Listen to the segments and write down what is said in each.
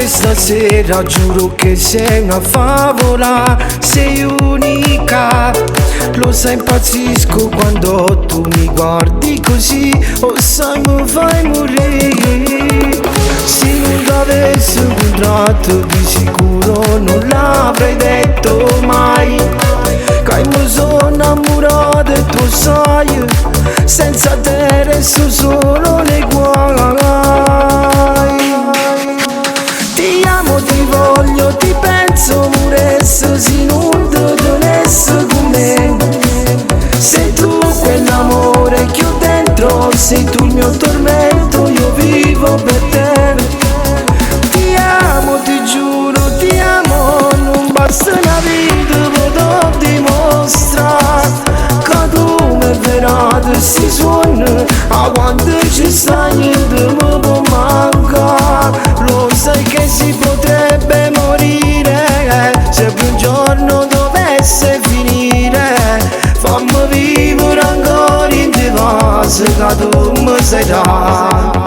stasera, giuro che sei una favola, sei unica. Lo sai, impazzisco quando tu mi guardi così, o sai mi fai morire. Se non t'avessi incontrato di sicuro non l'avrei detto mai, che mi sono innamorato e tu sai, senza te resto solo nei guai. Ti amo, ti voglio, ti penso pure se non ti tenessi con me. Sei tu quell'amore che ho dentro, sei tu il mio tormento, io vivo per te. Ti amo, ti giuro, ti amo, non basta una vita, potrò dimostrare che tu mi verrà si suona, a quando ci sta niente mi può mancare. Lo sai che si potrebbe morire, se più un giorno dovesse finire. Fammi vivere ancora in te vasi, che tu mi sai dare.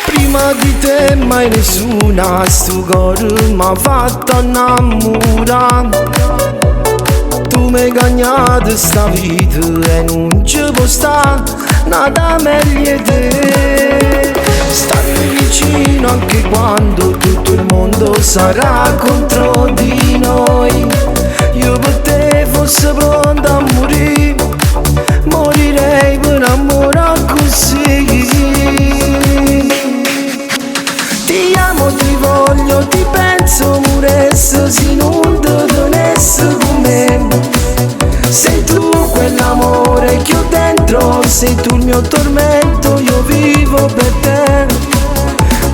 Prima di te mai nessuna sto cuore m'ha fatto innamorare. Tu mi hai cagnato sta vita e non ci può stare nada meglio di te. Stammi vicino anche quando tutto il mondo sarà contro di noi. Io per te fossi pronta a morire, morirei per amore così. Ti amo, ti voglio, ti penso pure se non ti tenessi con me. Sei tu quell'amore che ho dentro, sei tu il mio tormento, io vivo per te.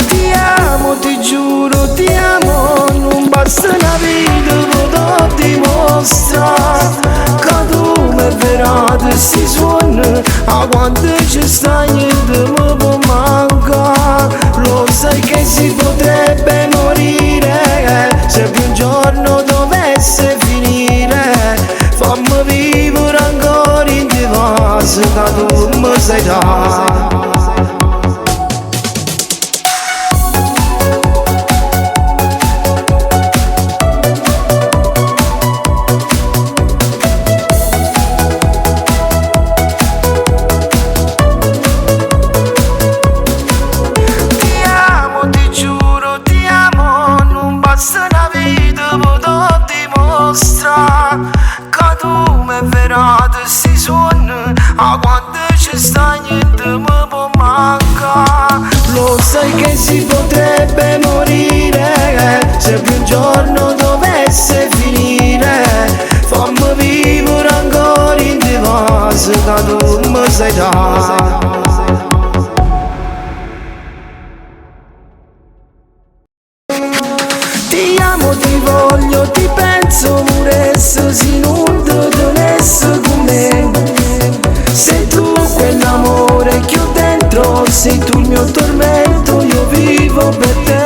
Ti amo, ti giuro, ti amo, non basta una vita, potrò dimostrare che tu mi verrà si suona, a quando ci sta niente mi può mancare. Lo sai che si potrebbe morire, se più un giorno dovesse finire. Fammi vivere ancora in te vasi, che tu mi sai dare. Basta una vita, potrò dimostrare che tu mi verrà si suona, a quando ci sta niente mi può mancare. Lo sai che si potrebbe morire, se più un giorno dovesse finire. Fammi vivere ancora in te vasi, che tu mi sai dare. Ti amo, ti voglio, ti penso pure se non ti tenessi con me. Sei tu quell'amore che ho dentro, sei tu il mio tormento, io vivo per te.